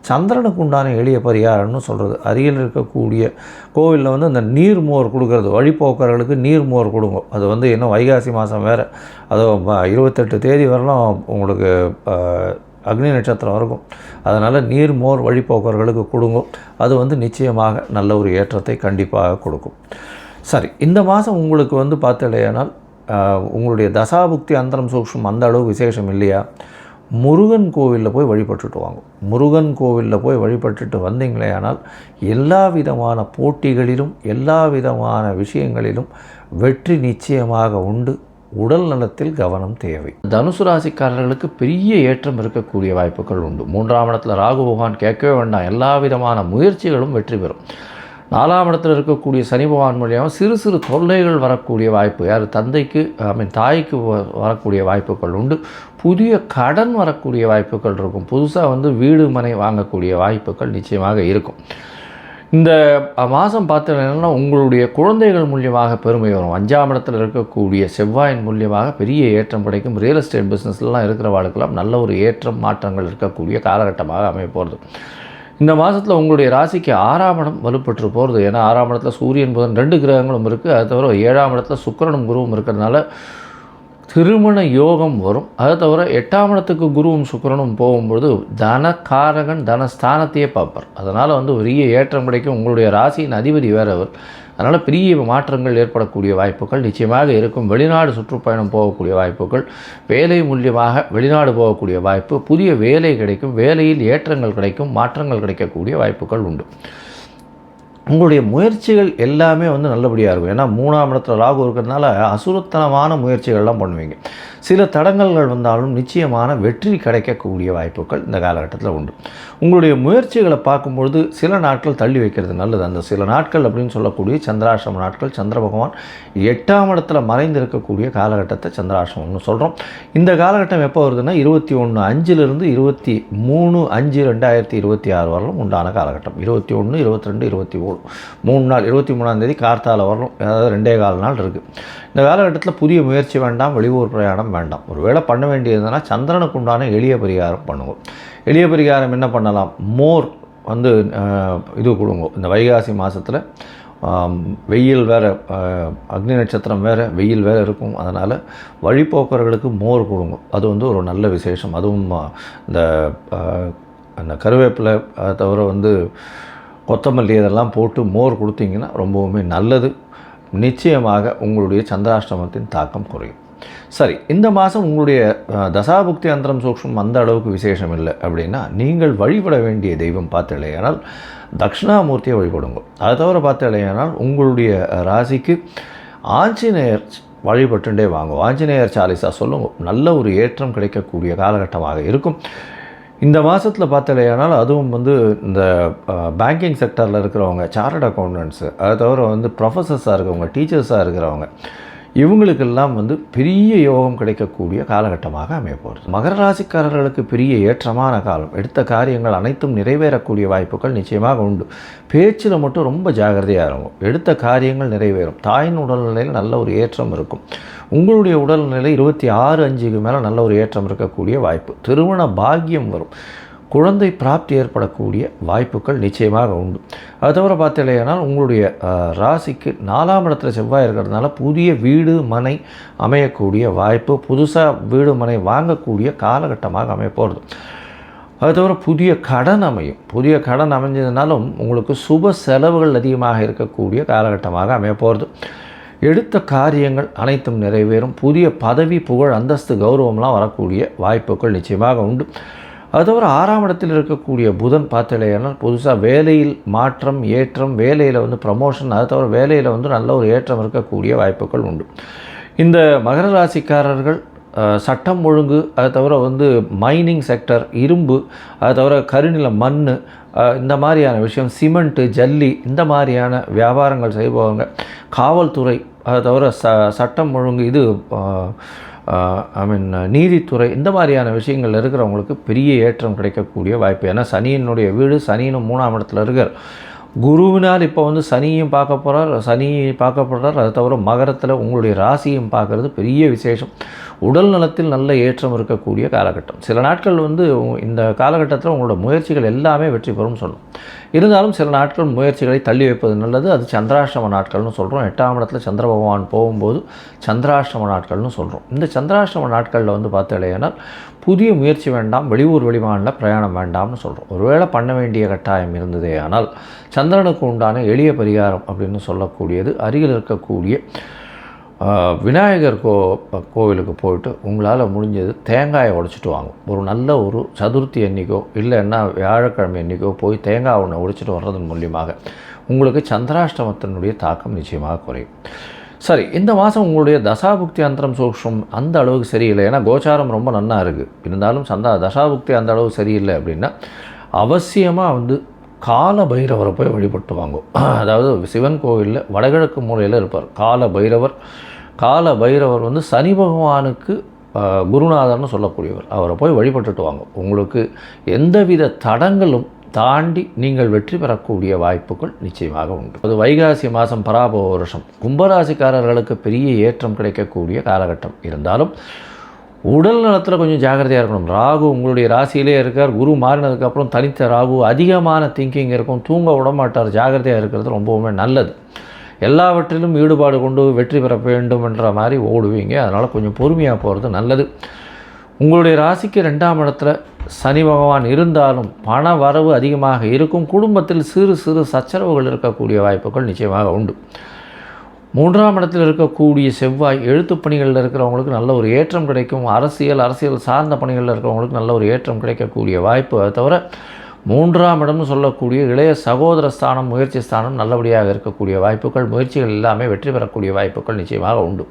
சந்திரனுக்கு உண்டான எளிய பரிகாரம்னு சொல்கிறது. அருகில் இருக்கக்கூடிய கோவிலில் வந்து அந்த நீர்மோர் கொடுக்கறது, வழிபோக்கர்களுக்கு நீர்மோர் கொடுங்க. அது வந்து இன்னும் வைகாசி மாதம் வேறு, அதுவும் 28 தேதி வரலாம் உங்களுக்கு அக்னி நட்சத்திரம் இருக்கும். அதனால் நீர்மோர் வழிபோக்கர்களுக்கு கொடுங்க. அது வந்து நிச்சயமாக நல்ல ஒரு ஏற்றத்தை கண்டிப்பாக கொடுக்கும். சரி, இந்த மாதம் உங்களுக்கு வந்து பார்த்தலையானால் உங்களுடைய தசாபுக்தி அந்தரம் சூக்ஷ்மம் அந்த அளவு விசேஷம் இல்லையா? முருகன் கோவிலில் போய் வழிபட்டுட்டு வாங்க. முருகன் கோவிலில் போய் வழிபட்டுட்டு வந்தீங்களே ஆனால் எல்லா விதமான போட்டிகளிலும் எல்லா விதமான விஷயங்களிலும் வெற்றி நிச்சயமாக உண்டு. உடல் நலத்தில் கவனம் தேவை. தனுசு ராசிக்காரர்களுக்கு பெரிய ஏற்றம் இருக்கக்கூடிய வாய்ப்புகள் உண்டு. 3ஆம் இடத்துல ராகு பகவான் கேட்கவே வேண்டாம், எல்லா விதமான முயற்சிகளும் வெற்றி பெறும். 4ஆம் இடத்தில் இருக்கக்கூடிய சனி பகவான் மூலியமாக சிறு சிறு தொல்லைகள் வரக்கூடிய வாய்ப்பு, யார் தந்தைக்கு தாய்க்கு வரக்கூடிய வாய்ப்புகள் உண்டு. புதிய கடன் வரக்கூடிய வாய்ப்புகள் இருக்கும். புதுசாக வீடு மனை வாங்கக்கூடிய வாய்ப்புகள் நிச்சயமாக இருக்கும். இந்த மாதம் பார்த்தீங்கன்னா உங்களுடைய குழந்தைகள் மூலியமாக பெருமை வரும். 5ஆம் இடத்தில் இருக்கக்கூடிய செவ்வாயின் மூலியமாக பெரிய ஏற்றம் கிடைக்கும். ரியல் எஸ்டேட் பிஸ்னஸ்லாம் இருக்கிறவாளுக்கெல்லாம் நல்ல ஒரு ஏற்றம் மாற்றங்கள் இருக்கக்கூடிய காலகட்டமாக அமைய போகிறது. இந்த மாதத்தில் உங்களுடைய ராசிக்கு 6ஆம் இடம் வலுப்பெற்று போகிறது. ஏன்னா 6ஆம் இடத்துல சூரியன் புதன் 2 கிரகங்களும் இருக்குது. அது தவிர 7ஆம் இடத்துல சுக்கிரனும் குருவும் இருக்கிறதுனால திருமண யோகம் வரும். அதை தவிர 8ஆம் இடத்துக்கு குருவும் சுக்கிரனும் போகும்பொழுது தனகாரகன் தனஸ்தானத்தையே பார்ப்பார். அதனால் பெரிய ஏற்றம் கிடைக்கும். உங்களுடைய ராசியின் அதிபதி வேறவர். அதனால் பெரிய மாற்றங்கள் ஏற்படக்கூடிய வாய்ப்புகள் நிச்சயமாக இருக்கும். வெளிநாடு சுற்றுப்பயணம் போகக்கூடிய வாய்ப்புகள், வேலை மூலியமாக வெளிநாடு போகக்கூடிய வாய்ப்பு, புதிய வேலை கிடைக்கும், வேலையில் ஏற்றங்கள் கிடைக்கும், மாற்றங்கள் கிடைக்கக்கூடிய வாய்ப்புகள் உண்டு. உங்களுடைய முயற்சிகள் எல்லாமே நல்லபடியாக இருக்கும். ஏன்னா 3ஆம் இடத்துல ராகு இருக்கிறதுனால அசுரத்தனமான முயற்சிகள்லாம் பண்ணுவீங்க. சில தடங்கல்கள் வந்தாலும் நிச்சயமான வெற்றி கிடைக்கக்கூடிய வாய்ப்புகள் இந்த காலகட்டத்தில் உண்டு. உங்களுடைய முயற்சிகளை பார்க்கும்பொழுது சில நாட்கள் தள்ளி வைக்கிறது நல்லது. அந்த சில நாட்கள் அப்படின்னு சொல்லக்கூடிய சந்திராஷ்டம நாட்கள், சந்திர பகவான் 8ஆம் இடத்துல மறைந்து இருக்கக்கூடிய காலகட்டத்தை சந்திராஷ்டமம்னு சொல்கிறோம். இந்த காலகட்டம் எப்போ வருதுன்னா 21/5 23/5/2026 வரலும் உண்டான காலகட்டம். 21, 22, 23 3 நாள், 23ஆம் தேதி கார்த்தால வரலும், அதாவது 2.25 நாள் இருக்குது. இந்த காலகட்டத்தில் புதிய முயற்சி வேண்டாம், வெளியூர் பிரயாணம் வேண்டாம். ஒரு வேளை பண்ண வேண்டியதுன்னா சந்திரனுக்கு உண்டான எளிய பரிகாரம் பண்ணுவோம். எளிய பரிகாரம் என்ன பண்ணலாம்? மோர் இது கொடுங்க. இந்த வைகாசி மாதத்தில் வெயில் வேறு, அக்னி நட்சத்திரம் வேறு, வெயில் வேறு இருக்கும். அதனால் வழிபோக்கர்களுக்கு மோர் கொடுங்க. அது ஒரு நல்ல விசேஷம். அதுவும் இந்த கருவேப்பிலை, அதை தவிர கொத்தமல்லி இதெல்லாம் போட்டு மோர் கொடுத்தீங்கன்னா ரொம்பவுமே நல்லது. நிச்சயமாக உங்களுடைய சந்திராஷ்டமத்தின் தாக்கம் குறையும். சரி, இந்த மாதம் உங்களுடைய தசாபுக்தி அந்தரம் சூக்ஷ்மம் அந்த அளவுக்கு விசேஷம் இல்லை அப்படின்னா நீங்கள் வழிபட வேண்டிய தெய்வம் பார்த்தலையானால் தட்சிணாமூர்த்தியை வழிபடுங்க. அதை தவிர பார்த்தலையானால் உங்களுடைய ராசிக்கு ஆஞ்சநேயர் வழிபட்டுண்டே வாங்க. ஆஞ்சநேயர் சாலிசா சொல்லுங்க. நல்ல ஒரு ஏற்றம் கிடைக்கக்கூடிய காலகட்டமாக இருக்கும். இந்த மாதத்தில் பார்த்தலையானால் அதுவும் இந்த பேங்கிங் செக்டரில் இருக்கிறவங்க, சார்ட்டர்ட் அக்கௌண்டன்ட்ஸு, அதை தவிர ப்ரொஃபஸர்ஸாக இருக்கிறவங்க, டீச்சர்ஸாக இருக்கிறவங்க, இவங்களுக்கெல்லாம் பெரிய யோகம் கிடைக்கக்கூடிய காலகட்டமாக அமைய போகிறது. மகர ராசிக்காரர்களுக்கு பெரிய ஏற்றமான காலம். எடுத்த காரியங்கள் அனைத்தும் நிறைவேறக்கூடிய வாய்ப்புகள் நிச்சயமாக உண்டு. பேச்சில் மட்டும் ரொம்ப ஜாகிரதையாக இருக்கும். எடுத்த காரியங்கள் நிறைவேறும். தாயின் உடல்நிலையில் நல்ல ஒரு ஏற்றம் இருக்கும். உங்களுடைய உடல்நிலை 26/5க்கு மேலே நல்ல ஒரு ஏற்றம் இருக்கக்கூடிய வாய்ப்பு. திருமண பாக்கியம் வரும். குழந்தை பிராப்தி ஏற்படக்கூடிய வாய்ப்புகள் நிச்சயமாக உண்டு. அது தவிர பார்த்தீங்கன்னா உங்களுடைய ராசிக்கு 4ஆம் இடத்துல செவ்வாய் இருக்கிறதுனால புதிய வீடு மனை அமையக்கூடிய வாய்ப்பு, புதுசாக வீடு மனை வாங்கக்கூடிய காலகட்டமாக அமைய போகிறது. அது தவிர புதிய கடன் அமையும். புதிய கடன் அமைஞ்சதுனாலும் உங்களுக்கு சுப செலவுகள் அதிகமாக இருக்கக்கூடிய காலகட்டமாக அமைய போகிறது. எடுத்த காரியங்கள் அனைத்தும் நிறைவேறும். புதிய பதவி, புகழ், அந்தஸ்து, கௌரவம்லாம் வரக்கூடிய வாய்ப்புகள் நிச்சயமாக உண்டு. அது தவிர 6ஆம் இடத்தில் இருக்கக்கூடிய புதன் பார்த்தலையானால் புதுசாக வேலையில் மாற்றம், ஏற்றம், வேலையில் ப்ரமோஷன், அது தவிர வேலையில் நல்ல ஒரு ஏற்றம் இருக்கக்கூடிய வாய்ப்புகள் உண்டு. இந்த மகர ராசிக்காரர்கள் சட்டம் ஒழுங்கு, அது தவிர மைனிங் செக்டர், இரும்பு, அது தவிர கருநில மண், இந்த மாதிரியான விஷயம், சிமெண்ட்டு, ஜல்லி, இந்த மாதிரியான வியாபாரங்கள் செய்பவங்க, காவல்துறை, அது தவிர சட்டம் ஒழுங்கு, இது நீதித்துறை, இந்த மாதிரியான விஷயங்கள் இருக்கிறவங்களுக்கு பெரிய ஏற்றம் கிடைக்கக்கூடிய வாய்ப்பு. ஏன்னா சனியினுடைய வீடு, சனியும் 3ஆம் இடத்துல இருக்கார். குருவினால் இப்போ சனியும் பார்க்க போகிறார். அது தவிர மகரத்தில் உங்களுடைய ராசியும் பார்க்குறது பெரிய விசேஷம். உடல் நலத்தில் நல்ல ஏற்றம் இருக்கக்கூடிய காலகட்டம். சில நாட்கள் இந்த காலகட்டத்தில் உங்களோட முயற்சிகள் எல்லாமே வெற்றி பெறும் சொல்லணும். இருந்தாலும் சில நாட்கள் முயற்சிகளை தள்ளி வைப்பது நல்லது. அது சந்திராஷ்டம நாட்கள்னு சொல்கிறோம். 8ஆம் இடத்துல சந்திர பகவான் போகும்போது சந்திராஷ்டம நாட்கள்னு சொல்கிறோம். இந்த சந்திராஷ்டம நாட்களில் பார்த்தீங்கன்னா புதிய முயற்சி வேண்டாம், வெளியூர் வெளிமாநில பிரயாணம் வேண்டாம்னு சொல்கிறோம். ஒருவேளை பண்ண வேண்டிய கட்டாயம் இருந்ததே ஆனால் சந்திரனுக்கு உண்டான எளிய பரிகாரம் அப்படின்னு சொல்லக்கூடியது அருகில் இருக்கக்கூடிய விநாயகர் கோவிலுக்கு போயிட்டு உங்களால் முடிஞ்சது தேங்காயை உடைச்சிட்டு வாங்க. ஒரு நல்ல ஒரு சதுர்த்தி அன்றைக்கோ இல்லைன்னா வியாழக்கிழமை அன்றைக்கோ போய் தேங்காய் ஒன்று உடைச்சிட்டு வர்றதன் மூலியமாக உங்களுக்கு சந்திராஷ்டமத்தினுடைய தாக்கம் நிச்சயமாக குறையும். சரி, இந்த மாதம் உங்களுடைய தசாபுக்தி அந்தரம் சூக்ஷ்மம் அந்த அளவுக்கு சரியில்லை. ஏன்னா கோச்சாரம் ரொம்ப நன்னா இருக்குது, இருந்தாலும் தசாபுக்தி அந்த அளவுக்கு சரியில்லை அப்படின்னா அவசியமாக கால பைரவரை போய் வழிபட்டு வாங்கும். அதாவது சிவன் கோவிலில் வடகிழக்கு மூலையில் இருப்பார் கால பைரவர் சனி பகவானுக்கு குருநாதர்னு சொல்லக்கூடியவர். அவரை போய் வழிபட்டுட்டு வாங்க. உங்களுக்கு எந்தவித தடங்களும் தாண்டி நீங்கள் வெற்றி பெறக்கூடிய வாய்ப்புகள் நிச்சயமாக உண்டு. அது வைகாசி மாதம் பராபவ வருஷம் கும்பராசிக்காரர்களுக்கு பெரிய ஏற்றம் கிடைக்கக்கூடிய காலகட்டம். இருந்தாலும் உடல் நலத்தில் கொஞ்சம் ஜாக்கிரதையாக இருக்கணும். ராகு உங்களுடைய ராசியிலே இருக்கார். குரு மாறினதுக்கப்புறம் தனித்த ராகு அதிகமான திங்கிங் இருக்கும், தூங்க விட மாட்டார். ஜாக்கிரதையாக இருக்கிறது ரொம்பவுமே நல்லது. எல்லாவற்றிலும் ஈடுபாடு கொண்டு வெற்றி பெற வேண்டும் என்ற மாதிரி ஓடுவீங்க. அதனால் கொஞ்சம் பொறுமையாக போகிறது நல்லது. உங்களுடைய ராசிக்கு 2ஆம் இடத்துல சனி பகவான் இருந்தாலும் பண வரவு அதிகமாக இருக்கும். குடும்பத்தில் சிறு சிறு சச்சரவுகள் இருக்கக்கூடிய வாய்ப்புகள் நிச்சயமாக உண்டு. 3ஆம் இடத்தில் இருக்கக்கூடிய செவ்வாய் எழுத்து பணிகளில் இருக்கிறவங்களுக்கு நல்ல ஒரு ஏற்றம் கிடைக்கும். அரசியல் சார்ந்த பணிகளில் இருக்கிறவங்களுக்கு நல்ல ஒரு ஏற்றம் கிடைக்கக்கூடிய வாய்ப்பு. அதை தவிர 3ஆம் இடம்னு சொல்லக்கூடிய இளைய சகோதர ஸ்தானம், முயற்சி ஸ்தானம் நல்லபடியாக இருக்கக்கூடிய வாய்ப்புகள், முயற்சிகள் எல்லாமே வெற்றி பெறக்கூடிய வாய்ப்புகள் நிச்சயமாக உண்டு.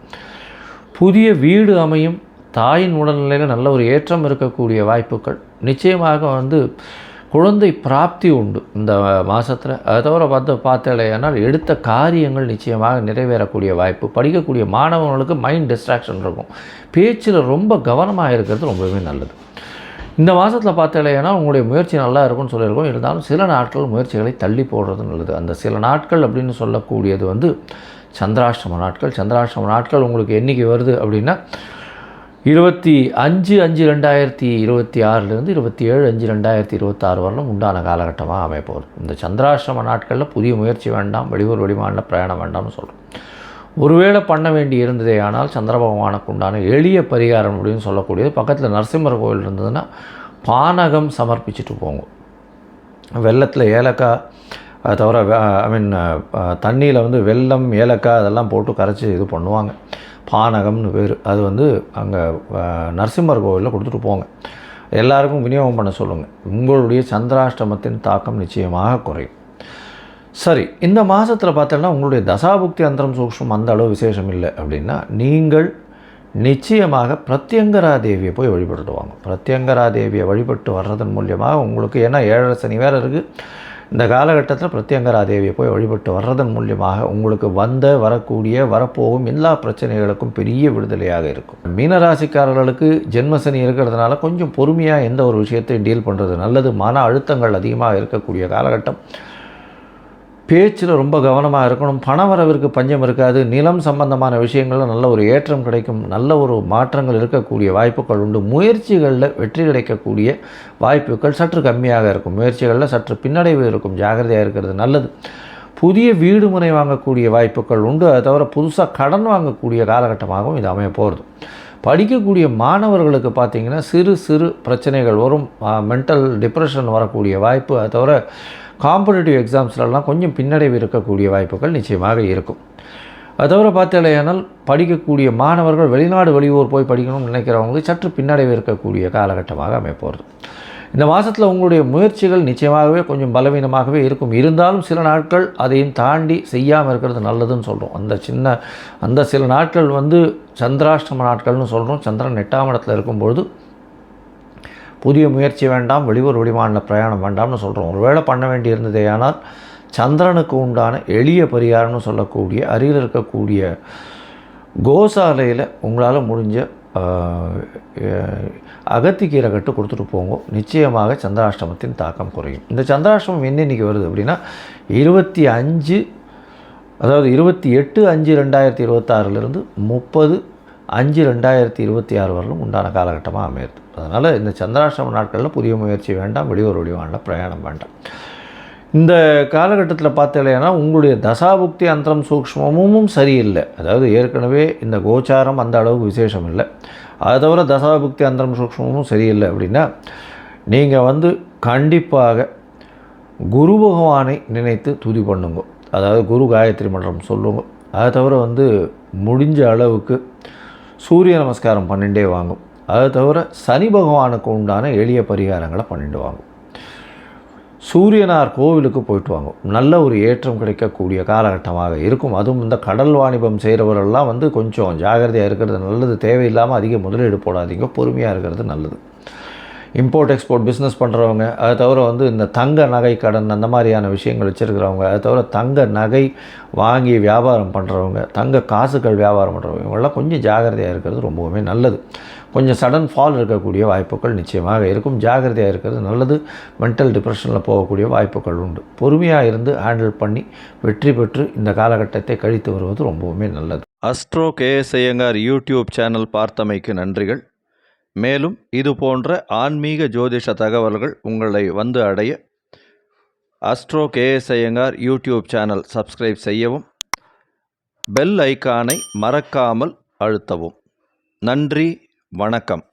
புதிய வீடு அமையும். தாயின் உடல்நிலையில் நல்ல ஒரு ஏற்றம் இருக்கக்கூடிய வாய்ப்புகள் நிச்சயமாக குழந்தை பிராப்தி உண்டு இந்த மாதத்தில். அதை தவிர பார்த்தேனால் எடுத்த காரியங்கள் நிச்சயமாக நிறைவேறக்கூடிய வாய்ப்பு. படிக்கக்கூடிய மாணவர்களுக்கு மைண்ட் டிஸ்ட்ராக்ஷன் இருக்கும். பேச்சில் ரொம்ப கவனமாக இருக்கிறது ரொம்பவே நல்லது. இந்த மாதத்தில் பார்த்தேன்னா உங்களுடைய முயற்சி நல்லா இருக்கும்னு சொல்லியிருக்கோம். இருந்தாலும் சில நாட்கள் முயற்சிகளை தள்ளி போடுறது நல்லது. அந்த சில நாட்கள் அப்படின்னு சொல்லக்கூடியது சந்திராஷ்டம நாட்கள். சந்திராஷ்டம நாட்கள் உங்களுக்கு என்றைக்கு வருது அப்படின்னா 25/5/2026 27/5/2026 வரலும் உண்டான காலகட்டமாக அமைப்போகுது. இந்த சந்திராஷ்டம நாட்களில் புதிய முயற்சி வேண்டாம், வெளியூர் வெளிமாநில பிரயாணம் வேண்டாம்னு சொல்கிறோம். ஒருவேளை பண்ண வேண்டி இருந்ததே ஆனால் சந்திர பகவானுக்கு உண்டான எளிய பரிகாரம் அப்படின்னு சொல்லக்கூடியது, பக்கத்தில் நரசிம்மர் கோவில் இருந்ததுன்னா பானகம் சமர்ப்பிச்சுட்டு போங்க. வெள்ளத்தில் ஏலக்காய், அதை தவிர தண்ணியில் வெல்லம் ஏலக்காய் அதெல்லாம் போட்டு கரைச்சி இது பண்ணுவாங்க. பானகம்னு பேர். அது அங்கே நரசிம்மர் கோவிலில் கொடுத்துட்டு போங்க. எல்லாருக்கும் விநியோகம் பண்ண சொல்லுங்கள். உங்களுடைய சந்திராஷ்டமத்தின் தாக்கம் நிச்சயமாக குறையும். சரி, இந்த மாதத்தில் பார்த்தோன்னா உங்களுடைய தசாபுக்தி அந்தரம் சூக்ஷ்மம் அந்த அளவு விசேஷம் இல்லை அப்படின்னா நீங்கள் நிச்சயமாக பிரத்யங்கரா தேவியை போய் வழிபட்டுட்டு வாங்க. பிரத்யங்கரா தேவியை வழிபட்டு வர்றதன் மூலியமாக உங்களுக்கு, ஏன்னா 7 சனி வேறு இருக்குது இந்த காலகட்டத்தில், பிரத்யங்கரா தேவியை போய் வழிபட்டு வர்றதன் மூலியமாக உங்களுக்கு வரப்போகும் எல்லா பிரச்சனைகளுக்கும் பெரிய விடுதலையாக இருக்கும். மீனராசிக்காரர்களுக்கு ஜென்மசனி இருக்கிறதுனால கொஞ்சம் பொறுமையாக எந்த ஒரு விஷயத்தையும் டீல் பண்ணுறது நல்லது. மன அழுத்தங்கள் அதிகமாக இருக்கக்கூடிய காலகட்டம். பேச்சில் ரொம்ப கவனமாக இருக்கணும். பணவரவிற்கு பஞ்சம் இருக்காது. நிலம் சம்பந்தமான விஷயங்களில் நல்ல ஒரு ஏற்றம் கிடைக்கும். நல்ல ஒரு மாற்றங்கள் இருக்கக்கூடிய வாய்ப்புகள் உண்டு. முயற்சிகளில் வெற்றி கிடைக்கக்கூடிய வாய்ப்புகள் சற்று கம்மியாக இருக்கும். முயற்சிகளில் சற்று பின்னடைவு இருக்கும். ஜாகிரதையாக இருக்கிறது நல்லது. புதிய வீடு முனை வாங்கக்கூடிய வாய்ப்புகள் உண்டு. அதை தவிர புதுசாக கடன் வாங்கக்கூடிய காலகட்டமாகவும் இது அமைய போகிறது. படிக்கக்கூடிய மாணவர்களுக்கு பார்த்திங்கன்னா சிறு சிறு பிரச்சனைகள் வரும். மென்டல் டிப்ரெஷன் வரக்கூடிய வாய்ப்பு. அதை தவிர காம்படிட்டிவ் எக்ஸாம்ஸ்லாம் கொஞ்சம் பின்னடைவு இருக்கக்கூடிய வாய்ப்புகள் நிச்சயமாக இருக்கும். அது தவிர பார்த்தேனால் படிக்கக்கூடிய மாணவர்கள் வெளிநாடு வெளியூர் போய் படிக்கணும்னு நினைக்கிறவங்களுக்கு சற்று பின்னடைவு இருக்கக்கூடிய காலகட்டமாக அமைப்போகிறது. இந்த மாதத்தில் உங்களுடைய முயற்சிகள் நிச்சயமாகவே கொஞ்சம் பலவீனமாகவே இருக்கும். இருந்தாலும் சில நாட்கள் அதையும் தாண்டி செய்யாமல் இருக்கிறது நல்லதுன்னு சொல்கிறோம். அந்த சில நாட்கள் சந்திராஷ்டம நாட்கள்னு சொல்கிறோம். சந்திரன் 8ஆம் இடத்துல இருக்கும்பொழுது புதிய முயற்சி வேண்டாம், வெளியூர் வெளிமாநில பிரயாணம் வேண்டாம்னு சொல்கிறோம். ஒருவேளை பண்ண வேண்டி இருந்ததே ஆனால் சந்திரனுக்கு உண்டான எளிய பரிகாரம்னு சொல்லக்கூடிய அருகில் இருக்கக்கூடிய கோசாலையில் உங்களால் முடிஞ்ச அகத்திக்கீரை கட்டு கொடுத்துட்டு போங்க. நிச்சயமாக சந்திராஷ்டமத்தின் தாக்கம் குறையும். இந்த சந்திராஷ்டமம் என்னைக்கு வருது அப்படின்னா 28/5/2026 30/5/2026 வரலும் உண்டான காலகட்டமாக அமையுது. அதனால் இந்த சந்திராஷ்டம நாட்களில் புதிய முயற்சி வேண்டாம், வெளியூர் வெளிவான பிரயாணம் வேண்டாம். இந்த காலகட்டத்தில் பார்த்தீங்கன்னா உங்களுடைய தசாபுக்தி அந்தரம் சூக்ஷ்மமும் சரியில்லை. அதாவது ஏற்கனவே இந்த கோச்சாரம் அந்த அளவுக்கு விசேஷம் இல்லை. அதை தவிர தசாபுக்தி அந்தரம் சூக்ஷ்மமும் சரியில்லை அப்படின்னா நீங்கள் கண்டிப்பாக குரு பகவானை நினைத்து துதி பண்ணுங்க. அதாவது குரு காயத்ரி மன்றம் சொல்லுங்க. அதை தவிர முடிஞ்ச அளவுக்கு சூரிய நமஸ்காரம் பண்ணிகிட்டே வாங்கும். அதை தவிர சனி பகவானுக்கு உண்டான எளிய பரிகாரங்களை பண்ணிட்டு வாங்கும். சூரியனார் கோவிலுக்கு போயிட்டு வாங்கும். நல்ல ஒரு ஏற்றம் கிடைக்கக்கூடிய காலகட்டமாக இருக்கும். அதுவும் இந்த கடல் வாணிபம் செய்கிறவரெல்லாம் கொஞ்சம் ஜாகிரதையாக இருக்கிறது நல்லது. தேவையில்லாமல் அதிக முதலீடு போடாதீங்க, பொறுமையாக இருக்கிறது நல்லது. இம்போர்ட் எக்ஸ்போர்ட் பிஸ்னஸ் பண்ணுறவங்க, அதை தவிர இந்த தங்க நகை கடன் அந்த மாதிரியான விஷயங்கள் வச்சுருக்கிறவங்க, அதை தவிர தங்க நகை வாங்கி வியாபாரம் பண்ணுறவங்க, தங்க காசுகள் வியாபாரம் பண்ணுறவங்க, இவங்கெல்லாம் கொஞ்சம் ஜாகிரதையாக இருக்கிறது ரொம்பவுமே நல்லது. கொஞ்சம் சடன் ஃபால் இருக்கக்கூடிய வாய்ப்புகள் நிச்சயமாக இருக்கும். ஜாகிரதையாக இருக்கிறது நல்லது. மென்டல் டிப்ரெஷனில் போகக்கூடிய வாய்ப்புகள் உண்டு. பொறுமையாக இருந்து ஹேண்டில் பண்ணி வெற்றி பெற்று இந்த காலகட்டத்தை கழித்து வருவது ரொம்பவுமே நல்லது. Astro KS Iyengar YouTube channel பார்த்தமைக்கு நன்றிகள். மேலும் இது போன்ற ஆன்மீக ஜோதிஷ தகவல்கள் உங்களை அடைய Astro KS Iyengar YouTube channel subscribe செய்யவும், பெல் ஐக்கானை மறக்காமல் அழுத்தவும். நன்றி, வணக்கம்.